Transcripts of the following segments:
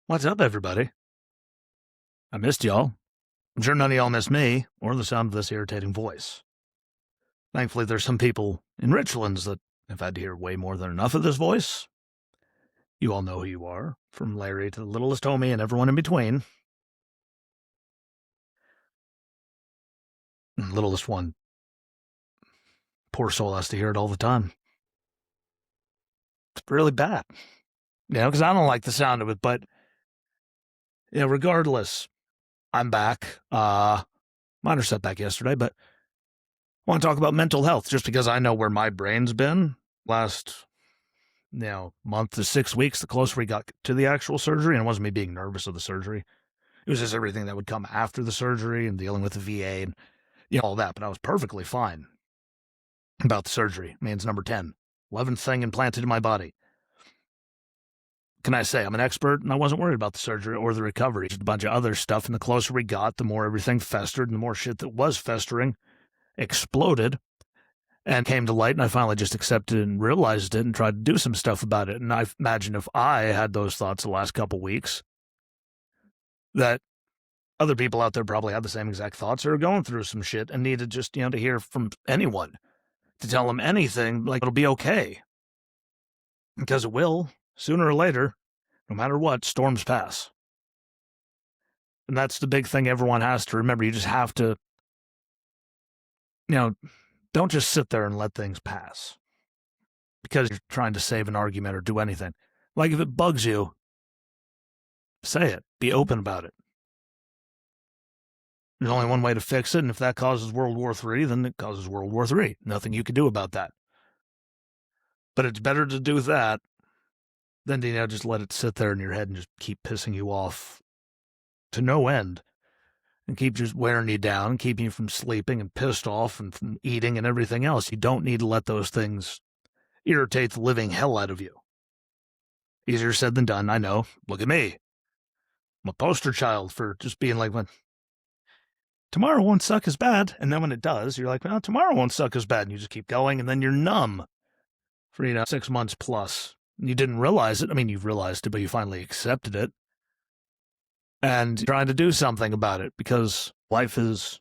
What's up, everybody? I missed y'all. I'm sure none of y'all missed me or the sound of this irritating voice. Thankfully, there's some people in Richlands that have had to hear way more than enough of this voice. You all know who you are, from Larry to the littlest homie and everyone in between. And the littlest one, poor soul, has to hear it all the time. It's really bad. Because I don't like the sound of it, but regardless, I'm back. Minor setback yesterday, but I want to talk about mental health just because I know where my brain's been last month to 6 weeks, the closer we got to the actual surgery. And it wasn't me being nervous of the surgery. It was just everything that would come after the surgery and dealing with the VA and all that. But I was perfectly fine about the surgery. I mean, it's number 10, 11th thing implanted in my body. Can I say I'm an expert? And I wasn't worried about the surgery or the recovery. Just a bunch of other stuff. And the closer we got, the more everything festered, and the more shit that was festering exploded and came to light. And I finally just accepted it and realized it and tried to do some stuff about it. And I imagine if I had those thoughts the last couple weeks, that other people out there probably had the same exact thoughts or are going through some shit and needed just, to hear from anyone to tell them anything, like it'll be okay. Because it will. Sooner or later, no matter what, storms pass. And that's the big thing everyone has to remember. You just have to, don't just sit there and let things pass because you're trying to save an argument or do anything. Like if it bugs you, say it. Be open about it. There's only one way to fix it, and if that causes World War III, then it causes World War III. Nothing you can do about that. But it's better to do that than to just let it sit there in your head and just keep pissing you off to no end and keep just wearing you down and keeping you from sleeping and pissed off and from eating and everything else. You don't need to let those things irritate the living hell out of you. Easier said than done, I know. Look at me. I'm a poster child for just being like, tomorrow won't suck as bad. And then when it does, you're like, well, tomorrow won't suck as bad. And you just keep going, and then you're numb for, 6 months plus. You didn't realize it. I mean, you've realized it, but you finally accepted it. And trying to do something about it because life is,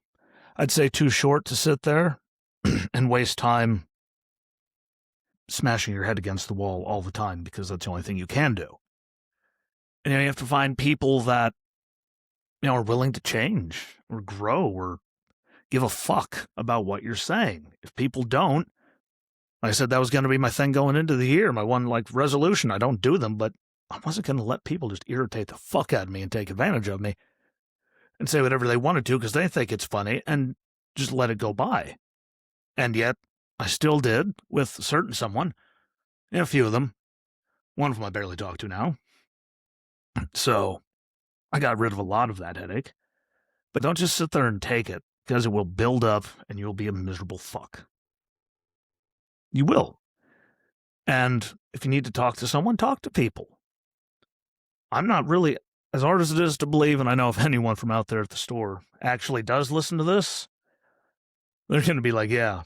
I'd say, too short to sit there and waste time smashing your head against the wall all the time because that's the only thing you can do. And you have to find people that, are willing to change or grow or give a fuck about what you're saying. If people don't, like I said, that was going to be my thing going into the year, my one resolution. I don't do them, but I wasn't going to let people just irritate the fuck out of me and take advantage of me and say whatever they wanted to because they think it's funny and just let it go by. And yet, I still did with certain someone, a few of them. One of them I barely talk to now. So I got rid of a lot of that headache. But don't just sit there and take it because it will build up and you'll be a miserable fuck. You will. And if you need to talk to someone, talk to people. I'm not really, as hard as it is to believe, and I know if anyone from out there at the store actually does listen to this, they're going to be like, yeah,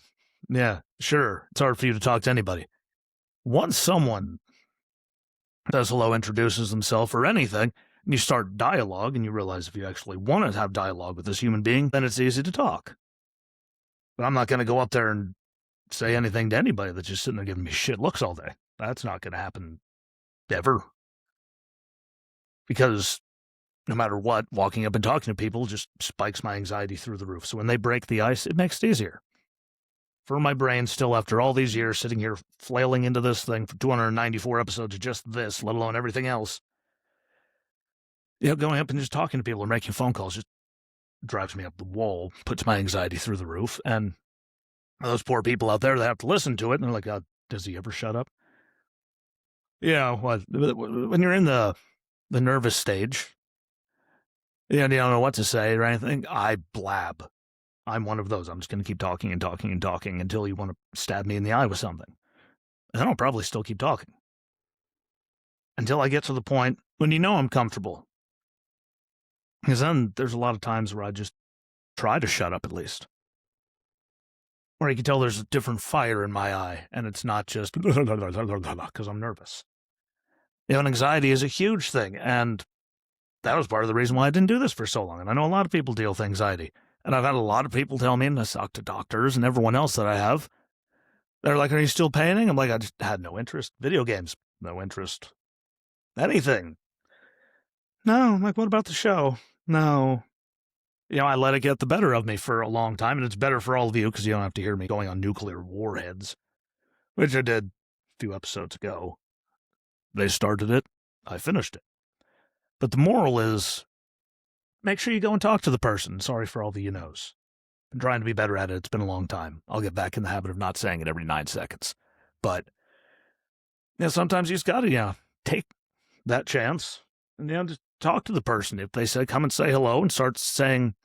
sure. It's hard for you to talk to anybody. Once someone does hello, introduces themselves or anything, and you start dialogue and you realize if you actually want to have dialogue with this human being, then it's easy to talk. But I'm not going to go up there and say anything to anybody that's just sitting there giving me shit looks all day. That's not going to happen ever. Because no matter what, walking up and talking to people just spikes my anxiety through the roof. So when they break the ice, it makes it easier. For my brain, still after all these years sitting here flailing into this thing for 294 episodes of just this, let alone everything else, going up and just talking to people or making phone calls just drives me up the wall, puts my anxiety through the roof. And those poor people out there that have to listen to it, and they're like, does he ever shut up? When you're in the nervous stage, you don't know what to say or anything, I blab. I'm one of those. I'm just going to keep talking and talking and talking until you want to stab me in the eye with something. And then I'll probably still keep talking. Until I get to the point when I'm comfortable. Because then there's a lot of times where I just try to shut up at least. Or you can tell there's a different fire in my eye, and it's not just because I'm nervous. And anxiety is a huge thing, and that was part of the reason why I didn't do this for so long. And I know a lot of people deal with anxiety, and I've had a lot of people tell me, and I talk to doctors and everyone else that I have, they're like, "Are you still painting?" I'm like, "I just had no interest. Video games, no interest. Anything. No." I'm like, "What about the show?" No. I let it get the better of me for a long time, and it's better for all of you because you don't have to hear me going on nuclear warheads, which I did a few episodes ago. They started it, I finished it. But the moral is, make sure you go and talk to the person. Sorry for all the you-knows. I'm trying to be better at it. It's been a long time. I'll get back in the habit of not saying it every 9 seconds. But sometimes you just got to, take that chance and, just talk to the person. If they say, come and say hello and start saying,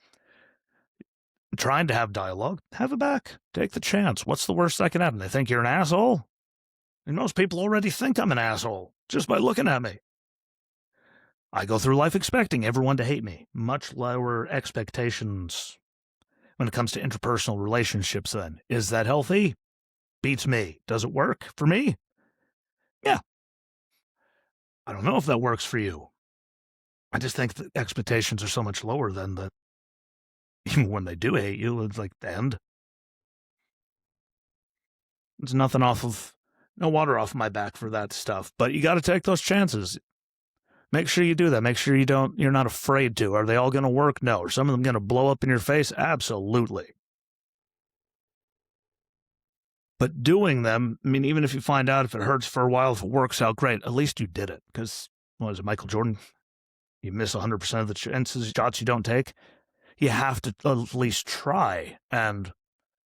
trying to have dialogue, have it back. Take the chance. What's the worst that can happen? They think you're an asshole? And most people already think I'm an asshole just by looking at me. I go through life expecting everyone to hate me. Much lower expectations when it comes to interpersonal relationships then. Is that healthy? Beats me. Does it work for me? Yeah. I don't know if that works for you. I just think the expectations are so much lower than that even when they do hate you, it's like the end. There's nothing no water off my back for that stuff. But you got to take those chances. Make sure you do that. Make sure you're not afraid to. Are they all going to work? No. Are some of them going to blow up in your face? Absolutely. But doing them, even if you find out if it hurts for a while, if it works out, great. At least you did it. Because, what is it, Michael Jordan? You miss 100% of the chances, shots you don't take. You have to at least try. And,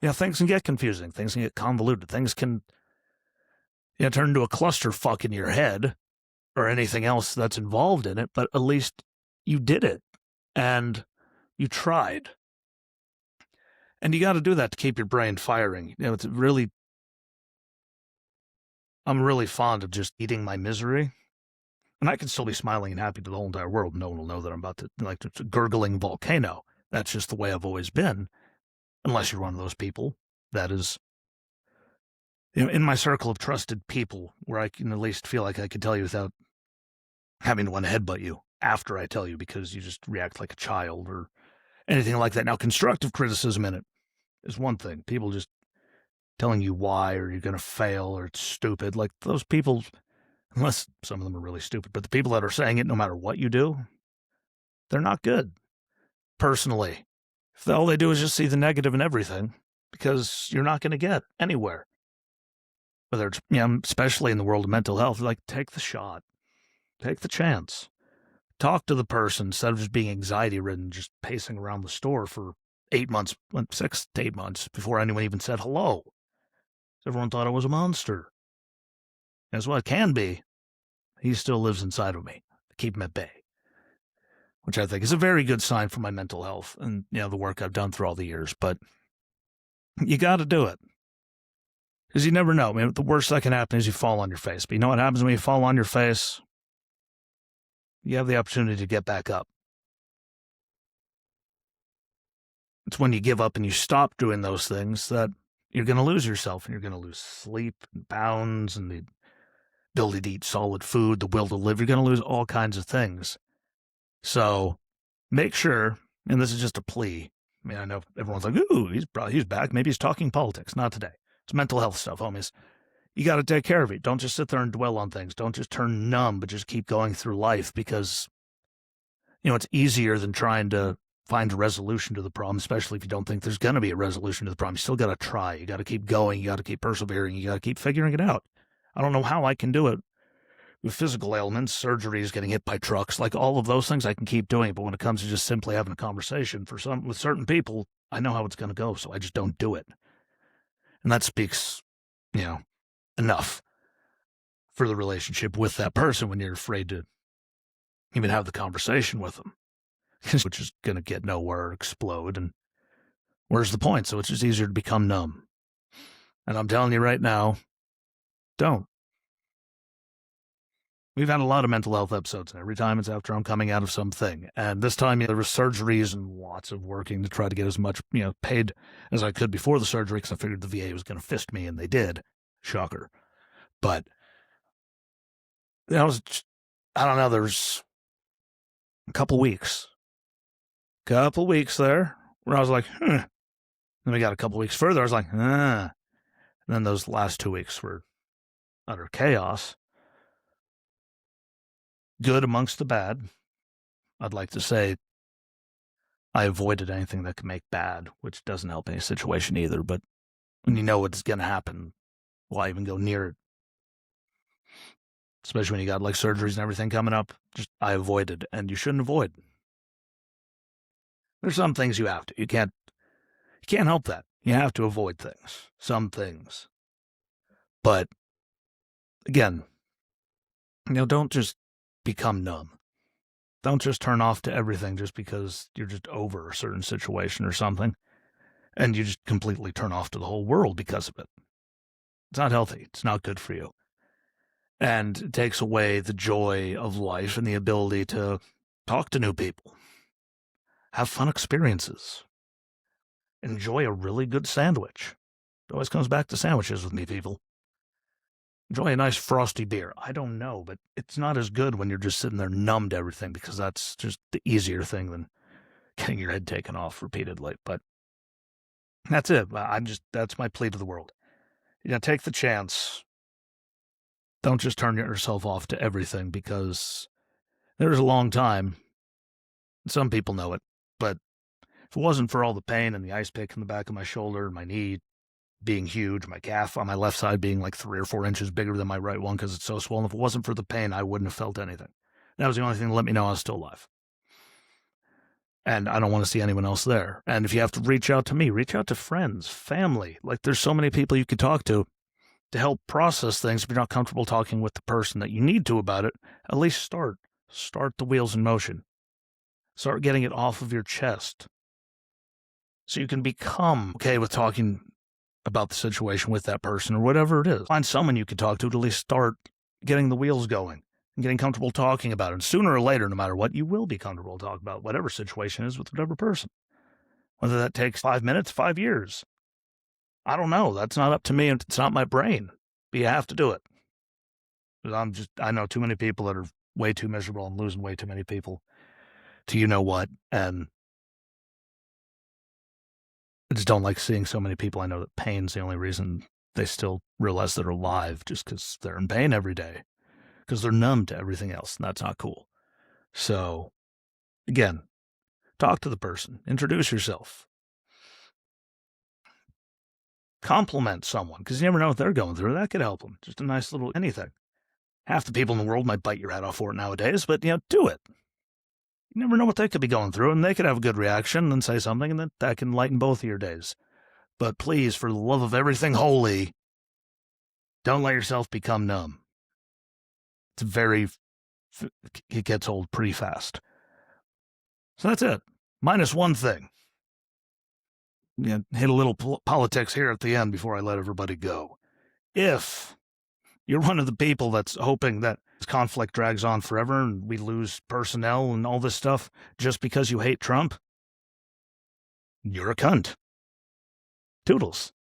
things can get confusing. Things can get convoluted. Things can turn into a clusterfuck in your head or anything else that's involved in it. But at least you did it. And you tried. And you got to do that to keep your brain firing. I'm really fond of just eating my misery. And I can still be smiling and happy to the whole entire world. No one will know that I'm about to, it's a gurgling volcano. That's just the way I've always been. Unless you're one of those people that is, in my circle of trusted people where I can at least feel like I could tell you without having to want to headbutt you after I tell you because you just react like a child or anything like that. Now, constructive criticism in it is one thing. People just telling you why or you're going to fail or it's stupid. Like those people, unless some of them are really stupid, but the people that are saying it no matter what you do, they're not good. Personally, if all they do is just see the negative in everything, because you're not going to get anywhere. Whether it's, especially in the world of mental health, like take the shot, take the chance, talk to the person instead of just being anxiety-ridden, just pacing around the store for 8 months, 6 to 8 months before anyone even said hello. Everyone thought I was a monster. That's what it can be. He still lives inside of me. I keep him at bay, which I think is a very good sign for my mental health and, the work I've done through all the years. But you got to do it. Because you never know. The worst that can happen is you fall on your face. But you know what happens when you fall on your face? You have the opportunity to get back up. It's when you give up and you stop doing those things that you're going to lose yourself and you're going to lose sleep and pounds and the ability to eat solid food, the will to live. You're going to lose all kinds of things. So make sure, and this is just a plea. I know everyone's like, ooh, he's back. Maybe he's talking politics. Not today. It's mental health stuff, homies. You got to take care of it. Don't just sit there and dwell on things. Don't just turn numb, but just keep going through life because, it's easier than trying to find a resolution to the problem, especially if you don't think there's going to be a resolution to the problem. You still got to try. You got to keep going. You got to keep persevering. You got to keep figuring it out. I don't know how I can do it with physical ailments, surgeries, getting hit by trucks, like all of those things I can keep doing. But when it comes to just simply having a conversation with certain people, I know how it's going to go. So I just don't do it. And that speaks, enough for the relationship with that person when you're afraid to even have the conversation with them, which is going to get nowhere or explode. And where's the point? So it's just easier to become numb. And I'm telling you right now, don't. We've had a lot of mental health episodes, and every time it's after I'm coming out of something. And this time, there were surgeries and lots of working to try to get as much, paid as I could before the surgery, because I figured the VA was going to fist me, and they did. Shocker. But, I don't know, there's a couple weeks there where I was like, Then we got a couple weeks further, I was like, And then those last 2 weeks were utter chaos. Good amongst the bad. I'd like to say I avoided anything that could make bad, which doesn't help any situation either. But when you know what's going to happen, why even go near it? Especially when you got like surgeries and everything coming up. Just I avoided, and you shouldn't avoid. There's some things you have to. You can't help that. You have to avoid things. Some things. But again, don't just become numb. Don't just turn off to everything just because you're just over a certain situation or something, and you just completely turn off to the whole world because of it. It's not healthy. It's not good for you. And it takes away the joy of life and the ability to talk to new people, have fun experiences, enjoy a really good sandwich. It always comes back to sandwiches with me, people. Enjoy a nice frosty beer. I don't know, but it's not as good when you're just sitting there numb to everything, because that's just the easier thing than getting your head taken off repeatedly. But that's it. That's my plea to the world. Take the chance. Don't just turn yourself off to everything, because there's a long time. Some people know it, but if it wasn't for all the pain and the ice pick in the back of my shoulder, my knee being huge, my calf on my left side being like 3 or 4 inches bigger than my right one because it's so swollen, if it wasn't for the pain, I wouldn't have felt anything. That was the only thing that let me know I was still alive. And I don't want to see anyone else there. And if you have to reach out to me, reach out to friends, family. Like, there's so many people you could talk to help process things. If you're not comfortable talking with the person that you need to about it, at least start the wheels in motion. Start getting it off of your chest so you can become okay with talking about the situation with that person or whatever it is. Find someone you can talk to at least start getting the wheels going and getting comfortable talking about it. And sooner or later, no matter what, you will be comfortable talking about whatever situation is with whatever person. Whether that takes 5 minutes, 5 years. I don't know. That's not up to me, and it's not my brain. But you have to do it. I know too many people that are way too miserable and losing way too many people to you-know-what, and I just don't like seeing so many people I know that pain's the only reason they still realize they're alive, just because they're in pain every day, because they're numb to everything else, and that's not cool. So, again, talk to the person. Introduce yourself. Compliment someone, because you never know what they're going through. That could help them. Just a nice little anything. Half the people in the world might bite your head off for it nowadays, but, do it. You never know what they could be going through, and they could have a good reaction and say something, and that can lighten both of your days. But please, for the love of everything holy, don't let yourself become numb. It gets old pretty fast. So that's it. Minus one thing. Hit a little politics here at the end before I let everybody go. If you're one of the people that's hoping that this conflict drags on forever and we lose personnel and all this stuff just because you hate Trump, you're a cunt. Toodles.